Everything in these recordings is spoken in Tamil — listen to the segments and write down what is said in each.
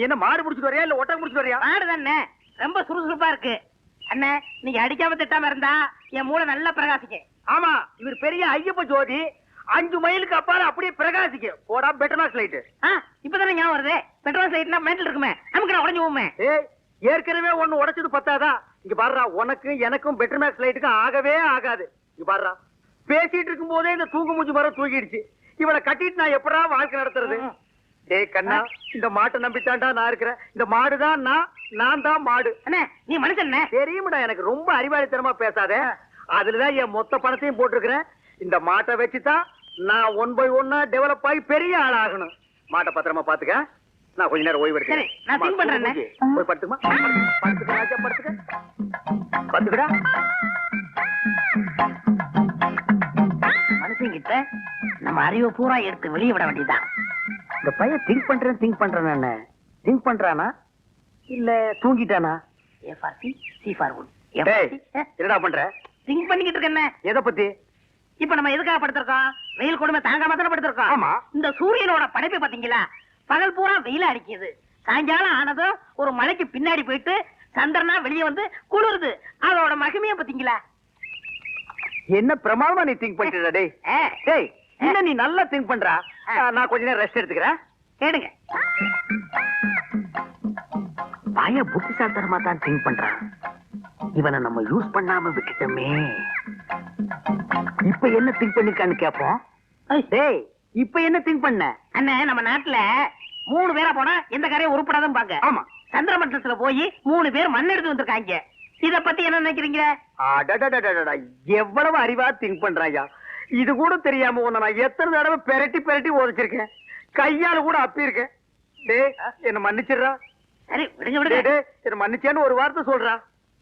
நீ என்ன மாடு முடிச்சுட்டு வரியா இல்ல ஒட்டகம் முடிச்சுட்டு வரியா? மாடு தானே, ரொம்ப சுறுசுறுப்பா இருக்கு. அண்ணே நீங்க அடிக்காம திட்டாம இருந்தா என் மூளை நல்லா பிரகாசிக்கும். ஆமா, இவர் பெரிய ஐயப்ப ஜோதி. 5 மைலுக்கு அப்பால அப்படியே பிரகாசிக்கும். போடா பெட்ரோமாக்ஸ் லைட். இப்பதானே ஞாபகம் வருது. பெட்ரோல் லைட்னா மென்டல் இருக்குமே, நமக்கு நான் உடஞ்சு போமே. ஏய், ஏற்கனவே ஒண்ணு உடைச்சது பத்தாதா? இங்க பாருடா, உனக்கு எனக்கும் பெட்ரோமாக்ஸ் லைட்டுக்கு ஆகவே ஆகாது. இங்க பாருடா, பேசிட்டு இருக்கும் போதே இந்த தூக்கு மூஞ்சி மரம் தூக்கிடுச்சு. இவளை கட்டிட்டு நான் எப்படா வாழ்க்கை நடத்துறது? டேய் கண்ணா, இந்த மாட்டை நம்பித்தாண்டா நான் இருக்கிறேன். இந்த மாடுதான் நான் தான் மாடு. அண்ணே நீ மனுஷன் தெரியுமாடா, எனக்கு ரொம்ப அறிவாளித்தனமா பேசாத. அதுலதான் என் மொத்த பணத்தையும் போட்டிருக்கிறேன். இந்த மாட்டை வச்சுதான் நான் 1 by 1 டெவலப் ஆகி பெரிய ஆள் ஆகணும். மாட்டை பத்திரமா பாத்துக்க. நான் கொஞ்ச நேரம் ஓய்வு எடுக்கிறேன். நான் திங்க் பண்றேன். போய் படுத்துமா, படுத்துக்கடா. மனுஷங்கிட்ட நம்ம அறிவை பூரா எடுத்து வெளியே விட வேண்டியதுதான். இந்த பையன் திங்க் பண்றேன் திங்க் பண்றானா இல்ல தூங்கிட்டானா? A for C, C for wood. என்னடா பண்ற? திங்க் பண்ணிக்கிட்டு இருக்கேன். எதை பத்தி? இப்ப நம்ம எதுக்காக படுத்திருக்கோம்? வெயில் கொடுமை தாங்காம தானே படுத்திருக்கோம். ஆமா. இந்த சூரியனோட படைப்பு பாத்தீங்களா? பகல் பூரா வெயில் அடிக்குது, சாயங்காலம் ஆனதும் ஒரு மலைக்கு பின்னாடி போயிட்டு சந்திரனா வெளியே வந்து குளிருது. அதோட மகிமைய பாத்தீங்களா? என்ன பிரமாதமா நீ திங்க் பண்ணிட்டு டேய். டேய், என்ன நீ நல்லா திங்க் பண்றா. நான் கொஞ்ச நேரம் ரெஸ்ட் எடுத்துக்கிறேன். கேடுங்க. பய புத்திசாலித்தனமா தான் திங்க் பண்றான். இவனை நம்ம யூஸ் பண்ணாம விட்டுட்டோமே. இப்ப என்ன திங்க் பண்ணிருக்கான்னு கேப்போம். டேய், இப்ப என்ன திங்க் பண்ண? அண்ணே நம்ம நாட்டுல 3 பேரா போனா எந்த காரையும் உருப்படாதும் பாங்க. ஆமா. சந்திர மண்டலத்துல போய் 3 பேர் மண் எடுத்து வந்திருக்காங்க. இத பத்தி என்ன நினைக்கிறீங்க? எவ்வளவு அறிவா திங்க் பண்றாயா. இது கூட தெரியாம உன்னை நான் எத்தனை தடவை பெரட்டி உதச்சிருக்கேன். கையால கூட அப்பி இருக்கேன். டேய், என்ன மன்னிச்சிடுறா. சரி விடுங்க. என்ன மன்னிச்சேன்னு ஒரு வார்த்தை சொல்றா.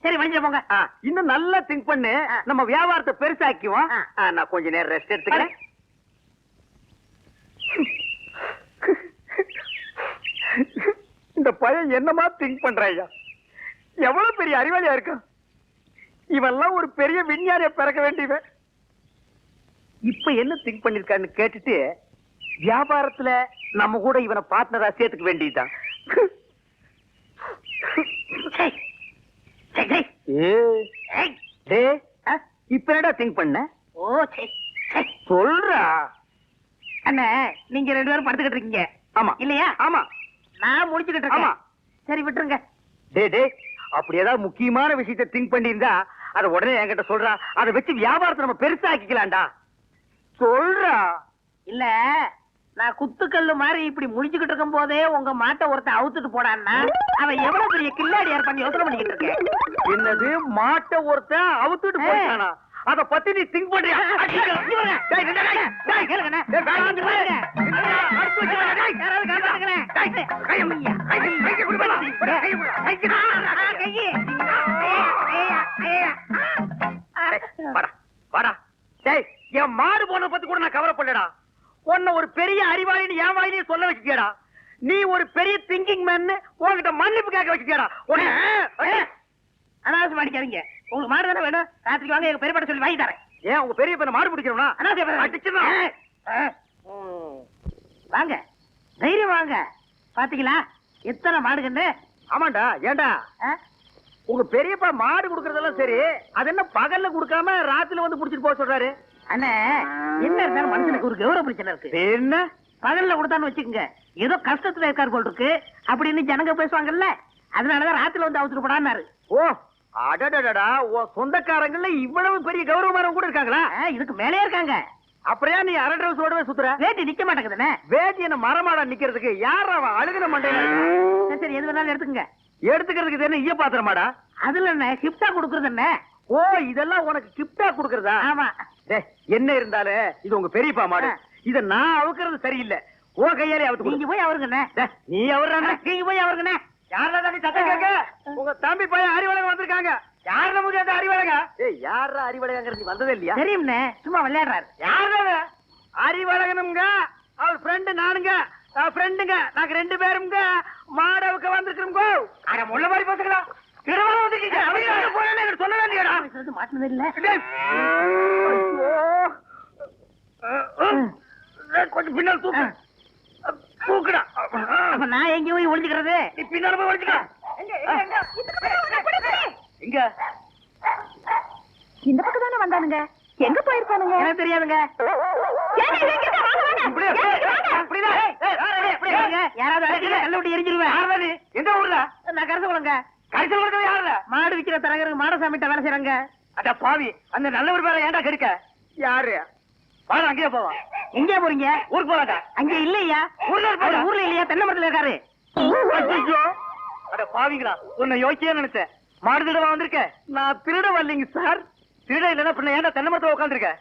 சரி மன்னிச்சு போங்க. இன்னும் நல்லா திங்க் பண்ணு. நம்ம வியாபாரத்தை பெருசாக்குவோம். நான் கொஞ்ச நேரம் ரெஸ்ட் எடுத்துக்கிறேன். இந்த பையன் என்னமா திங்க் பண்றாயா. எவ்வளவு பெரிய அறிவாளியா இருக்கான். இவெல்லாம் ஒரு பெரிய விஞ்ஞானிய பிறக்க வேண்டியவன். இப்ப என்ன திங்க் பண்ணிருக்கான்னு கேட்டுட்டு வியாபாரத்துல நம்ம கூட இவனை பார்ட்னரா சேர்த்துக்க வேண்டியதுதான். இப்ப என்னடா திங்க் பண்ண? சொல்றா. அண்ணா நீங்க 2 பேரும் படுத்துக்கிட்டு இருக்கீங்க. ஆமா இல்லையா? ஆமா. நான் முடிச்சுக்கிட்டு இருக்கேன். சரி விட்டுருங்க. டே அப்படி ஏதாவது முக்கியமான விஷயத்தை திங்க் பண்ணியிருந்தா அதை உடனே என்கிட்ட சொல்றா. அதை வச்சு வியாபாரத்தை நம்ம பெருசாக்கிக்கலாம்டா. சொல்றா. இல்ல நான் குத்துக்கல்லு மாதிரி இப்படி முடிச்சுக்கிட்டு இருக்கும் போதே உங்க மாட்டை ஒருத்தன் அவுத்துட்டு போடான்னா அவன் எவ்வளவு பெரிய கில்லாடி பண்ணி யோசனை பண்ணிக்கிட்டு இருக்கேன். என்னது, மாட்டை ஒருத்தன் அவுத்துட்டு போயிட்டானா? அத பத்தி நீ திங்க் பண்றியா? என் மாடு போன பத்தி கூட நான் கவலைப்படலடா. உன்ன ஒரு பெரிய அறிவாளின்னு என் வாயிலே சொல்ல வச்சுட்டியடா. நீ ஒரு பெரிய திங்கிங் மேன் உன்கிட்ட மன்னிப்பு கேட்க வச்சுட்டியடா. அனாவசியம் அடிக்காதீங்க. உங்களுக்கு மாடு தானே வேணும். ராத்திரிக்கு வாங்க, எங்க பெரியப்பட்ட சொல்லி வாங்கி தரேன். ஏன் உங்க பெரிய பையனை மாடு பிடிக்கிறோம்னா? வாங்க, தைரியம் வாங்க. பாத்தீங்களா எத்தனை மாடுகன்னு? ஆமாண்டா. ஏண்டா உங்க பெரியப்பா மாடு குடுக்கறதெல்லாம் சரி, அது என்ன பகல்ல குடுக்காம ராத்திரில வந்து புடிச்சிட்டு போக சொல்றாரு? அண்ணே என்ன இருந்தாலும் மனுஷனுக்கு ஒரு கௌரவ பிரச்சனை இருக்கு. என்ன பகல்ல கொடுத்தான்னு வச்சுக்கோங்க, ஏதோ கஷ்டத்துல இருக்காரு போல் இருக்கு அப்படின்னு ஜனங்க பேசுவாங்கல்ல. அதனாலதான் ராத்திரில வந்து அவுத்துட்டு போடான்னாரு. ஓ அடடடடா, சொந்தக்காரங்கள்ல இவ்வளவு பெரிய கௌரவமானவங்க கூட இருக்காங்களா? இதுக்கு மேலே இருக்காங்க. அப்படியா நீ அரை டிரஸோடவே சுத்துற? வேட்டி நிக்க மாட்டேங்குதுண்ணே. வேட்டி என்ன மரமாடா நிக்கிறதுக்கு? யார் அவன் அழுகின மண்டையில? சரி எது வேணாலும் எடுத்துக்கங்க. எடுத்துக்கிறதுக்கு என்ன ஈய பாத்திரமாடா? அதுல என்ன கிஃப்டா கொடுக்கறது என்ன? ஓ இதெல்லாம் உனக்கு கிஃப்டா கொடுக்கறதா? ஆமா. என்ன இருந்தாலும் இது உங்க பெரியப்பா மாடு. இத நான் அவுக்கிறது சரியில்லை. ஓ கையாலே அவுத்து. நீங்க போய் அவருங்கண்ணே. நீ அவர்றானே. நீங்க போய் அவருங்கண்ணே. யாரா நீ சத்தம் கேட்க? உங்க தம்பி பையன் அறிவழகம் வந்திருக்காங்க. யார முடியாத அறிவழக? யாரா அறிவழகங்கிறது நீ வந்ததே இல்லையா? தெரியும்ண்ணே, சும்மா விளையாடுறாரு. யாரு அறிவழகனுங்க? அவர் ஃப்ரெண்டு நானுங்க. ஃப்ரெண்டுங்க நாங்க 2 பேருங்க மாடவுக்கு வந்திருக்கிறோங்க. அட முள்ள மாதிரி பேசுங்களா? திருவாரூர் வந்துட்டீங்க. அவங்க போறேன்னு எனக்கு சொல்ல வேண்டியடா. சொல்றது மாட்டனது இல்ல. கொஞ்சம் பின்னால் தூக்குடா. அப்ப நான் எங்க போய் ஒளிஞ்சுக்கிறது? நீ பின்னால போய் ஒளிஞ்சுக்க. எங்க இந்த பக்கம் தானே வந்தானுங்க, எங்க போயிருப்பானுங்க? எனக்கு தெரியாதுங்க. யாராவது அழைக்கல, கல்ல விட்டு எரிஞ்சிருவேன். எந்த ஊர்ல? நான் கருத்து கொடுங்க. கடைசியில் கொடுத்தது யாருல? மாடு விக்கிற தரகருக்கு மாடசாமிட்ட வேலை செய்யறாங்க. அட பாவி, அந்த நல்லவர் பேரை ஏன்டா கெடுக்க? யாரு? வாடா அங்கேயே போவான். எங்க போறீங்க? ஊருக்கு போவாடா. அங்க இல்லையா? ஊர்ல ஊர்ல இல்லையா? தென்னை மரத்துல இருக்காரு. ஐயோ, அட பாவிங்களா, உன்னை யோசிச்சே நினைச்சேன். மாடு திருட வந்திருக்க? நான் திருட வரலைங்க சார். திருட இல்லைன்னா பின்ன ஏன்டா தென்னை மரத்துல உட்காந்துருக்க?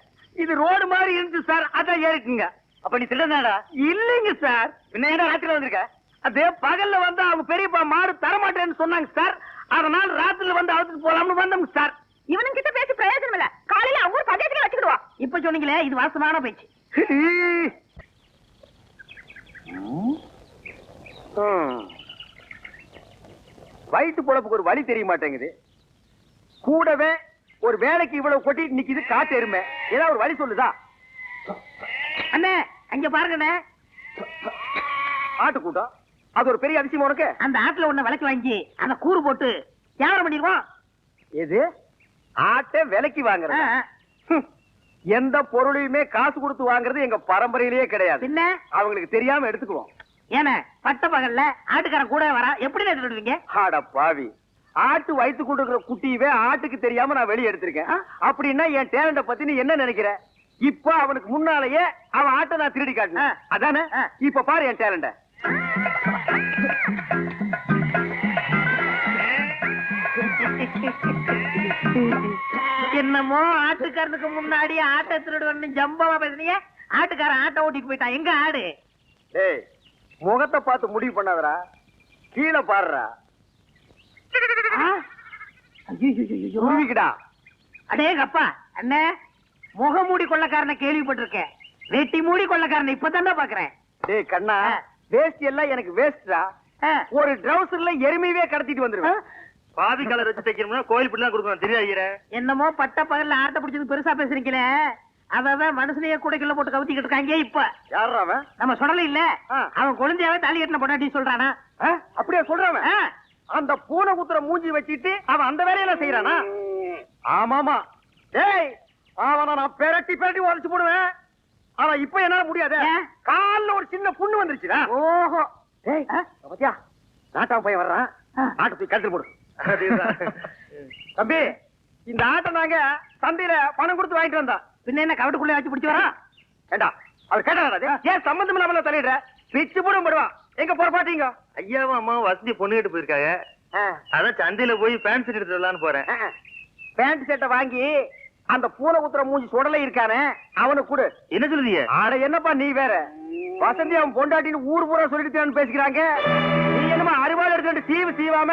இது ரோடு மாதிரி இருந்துச்சு சார், அதான் ஏறிக்குங்க. அப்ப நீ திருடனாடா? இல்லைங்க சார். பின்ன ஏன்டா ராத்திரில வந்திருக்க? அதே பகல்ல வந்து அவங்க பெரியப்பா மாடு தரமாட்டேன்னு சொன்னாங்க சார். அதனால ராத்திரில வந்து அவுத்துட்டு போலாம்னு வந்தோம் சார். இவனுங்க கிட்ட பேசி பிரயோஜனம் இல்ல, காலையில அவங்க ஊர் பஞ்சாயத்துல வச்சுக்கிடுவா. இப்ப சொன்னீங்களே, இது வாசமான பேச்சு. வயிற்று பொழப்புக்கு ஒரு வழி தெரிய மாட்டேங்குது. கூடவே ஒரு வேலைக்கு இவ்வளவு கொட்டிட்டு நிக்குது காட்டு எருமை. ஏதாவது ஒரு வழி சொல்லுதா? அண்ணே, அங்க பாருங்கண்ணே, ஆட்டு கூட்டம். அது ஒரு பெரிய அதிசயம் உனக்கு. அந்த ஆட்டுல ஒண்ணு விலைக்கு வாங்கி அந்த கூறு போட்டு வியாபாரம் பண்ணிடுவோம். எது? ஆட்டை விலைக்கு வாங்குறது? எந்த பொருளையுமே காசு கொடுத்து வாங்குறது எங்க பரம்பரையிலேயே கிடையாது. பின்ன அவங்களுக்கு தெரியாம எடுத்துக்குவோம். ஏன்னா பட்ட பகல்ல ஆட்டுக்காரன் கூட வரா, எப்படி எடுத்துடுவீங்க? ஆட பாவி, ஆட்டு வயிற்று கொடுக்கிற குட்டியவே ஆட்டுக்கு தெரியாம நான் வெளியே எடுத்திருக்கேன். அப்படின்னா என் டேலண்ட பத்தி நீ என்ன நினைக்கிற? இப்ப அவனுக்கு முன்னாலேயே அவன் ஆட்டை நான் திருடி காட்டினேன், அதானே? இப்ப பாரு என் டேலண்ட. என்னமோ ஆட்டுக்காரனுக்கு முன்னாடி ஆட்டை திருடுவன்னு ஜம்பமா பேசுனீங்க. ஆட்டுக்காரன் ஆட்டை ஓட்டிட்டு போயிட்டான். எங்க ஆடு? ஏய், முகத்தை பார்த்து முடிவு பண்ணாதடா, கீழே பாருடா. உருவிக்கடா. அடே கப்பா அண்ணே, முகமூடி கொள்ளக்காரனை கேள்விப்பட்டிருக்கேன், வெட்டி மூடி கொள்ளக்காரனை இப்பதானே பாக்குறேன். டேய் கண்ணா, வேஸ்ட் எல்லாம் எனக்கு வேஸ்டா. ஒரு ட்ரவுசர்ல எருமையே கடத்திட்டு வந்துருவேன். பாதி கலர் வச்சு தைக்கணும்னா கோயில் பிள்ளை கொடுக்கணும், தெரியாது. என்னமோ பட்ட பகல்ல ஆட்டை பிடிச்சது பெருசா பேசுறீங்களே, அவன் மனுஷனையே கூடைக்குள்ள போட்டு கவுத்திக்கிட்டு இருக்காங்க. இப்ப யாரா அவன்? நம்ம சொல்லல இல்ல, அவன் குழந்தையாவே தாலி கட்டின பொண்டாட்டி சொல்றானா? அப்படியே சொல்றான். அந்த பூனை குத்துற மூஞ்சி வச்சிட்டு அவன் அந்த வேலையெல்லாம் செய்யறானா? ஆமாமா. டேய், அவனை நான் பெரட்டி பெரட்டி உடச்சு போடுவேன். அவன் இப்ப என்னால முடியாது. கால்ல ஒரு சின்ன புண்ணு வந்துருச்சுடா. ஓஹோ. டேய், பாத்தியா, நாட்டாம பையன் வர்றான். ஆட்டை தூக்கி கழுத்து போடு. தம்பி, இந்த ஆட்டை நாங்க சந்தையில பணம் கொடுத்து வாங்கிட்டு வந்தோம். பின்ன என்ன கவட்டுக்குள்ளே வச்சு பிடிச்சு வரா? ஏண்டா, அவர் கேட்டாரா? ஏன் சம்பந்தம் இல்லாம தலையிடுற? பிச்சு போட போடுவான். எங்க போற பாத்தீங்க? ஐயாவும் அம்மாவும் வசதி பொண்ணு கிட்ட போயிருக்காங்க. அதான் சந்தையில போய் பேண்ட் ஷர்ட் எடுத்து வரலான்னு போறேன். பேண்ட் ஷர்ட்டை வாங்கி அந்த பூனை குத்துற மூஞ்சி சுடலை இருக்கானே அவனுக்கு கொடு. என்ன சொல்லுதீங்க? ஆட என்னப்பா நீ வேற, வசந்தி அவன் பொண்டாட்டின்னு ஊர் பூரா சொல்லிட்டு பேசிக்கிறாங்க. நீ என்னமா அறுவாள் எடுத்து சீவு சீவாம.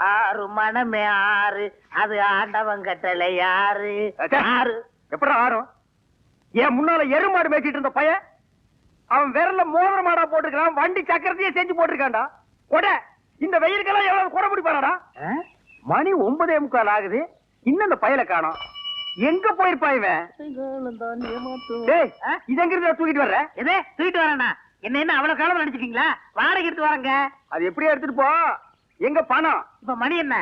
ஆறு மனமே ஆறு, அது ஆண்டவன் கட்டளை. யாரு ஆறு? எப்படா ஆறும்? ஏன் முன்னால எருமாடு மேய்ச்சிட்டு இருந்த பையன் அவன் விரல்ல மோதிர மாடா போட்டுருக்கான், வண்டி சக்கரத்தையே செஞ்சு போட்டிருக்கான்டா. கொடை இந்த வெயிலுக்கெல்லாம் எவ்வளவு கொடை பிடிப்பானடா? மணி 9:45 ஆகுது, இன்னும் இந்த பயலை காணோம். எங்க போயிருப்பா இவன்? டேய், இது எங்க இருந்து தூக்கிட்டு வர்ற? எதே தூக்கிட்டு வரேன்னா என்ன அவ்வளவு காலம் நினைச்சிட்டீங்களா? வாடகை எடுத்து வரங்க. அது எப்படியே எடுத்துட்டு போ. எங்க பணம்? இப்ப மணி என்ன?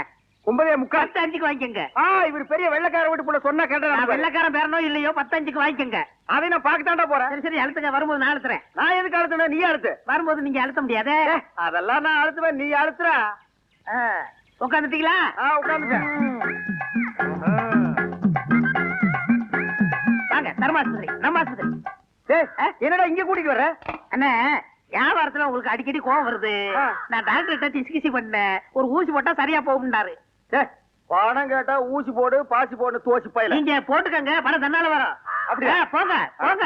9:45. 10:05 வாங்கிக்கங்க. இவர் பெரிய வெள்ளக்கார வீட்டு போல சொன்னா கேட்டா? வெள்ளக்காரன் பேரனோ இல்லையோ 10:05 வாங்கிக்கங்க. அதை நான் பாக்கத்தாண்டா போறேன். சரி சரி, அழுத்துங்க. வரும்போது நான் அழுத்துறேன். நான் எதுக்கு அழுத்தணும்? நீ அழுத்து. வரும்போது நீங்க அழுத்த முடியாதே. அதெல்லாம் நான் அழுத்துவேன், நீ அழுத்துற. உட்காந்துட்டீங்களா? உட்காந்துட்டேன். வாங்க, தர்மாஸ்பத்திரி, நம்ம ஆஸ்பத்திரி. என்னடா இங்க கூட்டிட்டு வர்ற? அண்ணே, வியாபாரத்துல உங்களுக்கு அடிக்கடி கோவம் வருது. நான் டாக்டர்கிட்ட சிகிச்சை பண்ணேன், ஒரு ஊசி போட்டா சரியா போகும்னாரு. பணம் கேட்டா ஊசி போடு பாசி போடு தோசி பையல. நீங்க போட்டுக்கங்க, பணம் தன்னால வரும். அப்படியா? போங்க போங்க,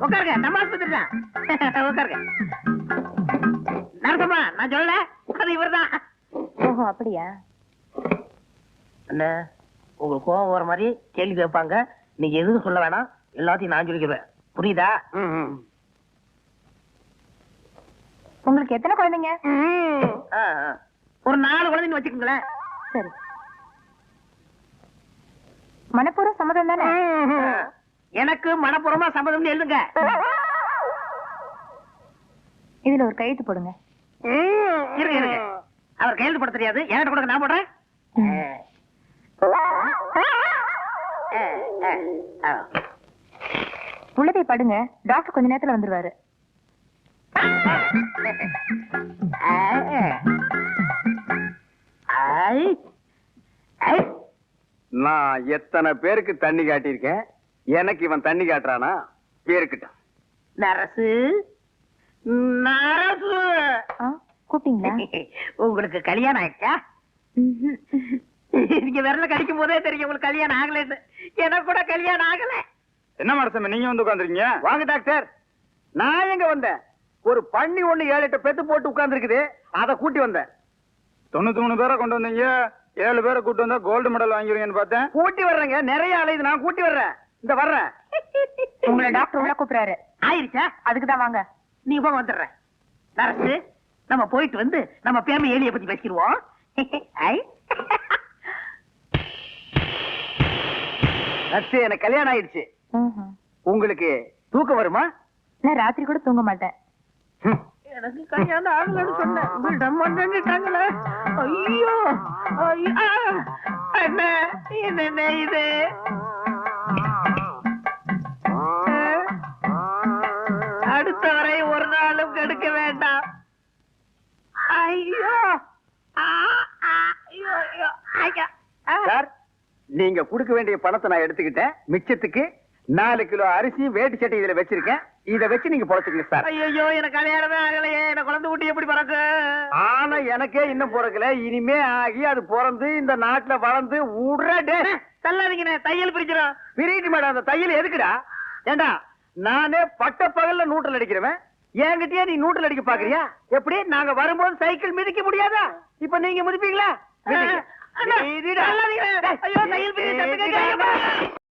உட்காருங்க. நம்ம ஆஸ்பத்திரி தான், உட்காருங்க. நரசம்மா, நான் சொல்லல, அது இவர்தான். ஓஹோ, அப்படியா? அண்ணே, உங்களுக்கு கோவம் வர மாதிரி கேள்வி கேட்பாங்க, நீ எதுவும் சொல்ல வேணாம், எல்லாத்தையும் நான் சொல்லிக்கிறேன். புரியுதா? உங்களுக்கு எத்தனை குழந்தைங்க? ஒரு 4 குழந்தைன்னு வச்சுக்கோங்களேன். சரி. மனப்பூர்வ சம்மதம் தானே? எனக்கு மனப்பூர்வமா சம்மதம்னு எழுதுங்க. இதுல ஒரு கையெழுத்து போடுங்க. இருங்க. அவர் கையெழுத்து போட தெரியாது, என்கிட்ட கொடுங்க, நான் போடுறேன். உள்ளதை படுங்க, டாக்டர் கொஞ்ச நேரத்துல வந்துருவாரு. நான் எத்தனை பேருக்கு தண்ணி காட்டியிருக்கேன், எனக்கு இவன் தண்ணி காட்டுறானா? பேருக்கிட்டான். நரசு, நரசு, கூப்பிட்டீங்களா? உங்களுக்கு கல்யாணம் ஆயிடுச்சா? நீங்க விரல கடிக்கும் போதே தெரியும் உங்களுக்கு கல்யாணம் ஆகலன்னு. எனக்கு கூட கல்யாணம் ஆகல. என்ன மரசம் நீங்க வந்து உட்காந்துருக்கீங்க? வாங்க டாக்டர். நான் எங்க வந்தேன்? ஒரு பண்ணி ஒண்ணு 7-8 பெத்து போட்டு உட்கார்ந்து இருக்குது, அதை கூட்டி வந்தேன். 93 பேரை கொண்டு வந்தீங்க, 7 பேரை கூட்டு வந்தா கோல்டு மெடல் வாங்கிடுவீங்கன்னு பார்த்தேன். கூட்டி வர்றேங்க, நிறைய அலையுது, நான் கூட்டி வர்றேன். இந்த வர்றேன். உங்களை டாக்டர் உள்ள கூப்பிடுறாரு. ஆயிருச்சா? அதுக்குதான் வாங்க. நீ போக வந்துடுறேன். நரசு, நம்ம போயிட்டு வந்து நம்ம பேம ஏலியை பத்தி பேசிடுவோம். நர்ஸு, எனக்கு கல்யாணம் ஆயிடுச்சு. உங்களுக்கு தூக்கம் வருமா? நான் ராத்திரி கூட தூங்க மாட்டேன். எனக்கு கல்யாணம் ஆகலன்னு சொன்னேன், விடம் பண்ணிட்டாங்களே. ஐயோ, என்ன இது? அடுத்த வரை ஒரு நாளும் கெடுக்க வேண்டாம். ஐயோ, சார், நீங்க கொடுக்க வேண்டிய பணத்தை நான் எடுத்துக்கிட்டேன். மிச்சத்துக்கு 4 கிலோ அரிசி வேட்டி சட்டை இதுல வச்சிருக்கேன். இத வச்சு நீங்க பொழைச்சுக்கங்க சார். ஐயோ, எனக்கு கல்யாணமே ஆகலையே. எனக்கு குழந்தை குட்டி எப்படி பிறக்கு? ஆனா எனக்கே இன்னும் பிறக்கல. இனிமே ஆகி அது பிறந்து இந்த நாட்டுல வளர்ந்து உடனே தள்ளாதீங்க, தையல் பிரிக்கிறோம். பிரிட்டு மேடம், அந்த தையல் எதுக்குடா? ஏண்டா, நானே பட்ட பகல்ல நூற்றல் அடிக்கிறவன், என்கிட்டயே நீ நூற்றல் அடிக்க பாக்குறியா? எப்படி? நாங்க வரும்போது சைக்கிள் மிதிக்க முடியாதா? இப்ப நீங்க மிதிப்பீங்களா? ஐயோ, தையல் பிரிக்க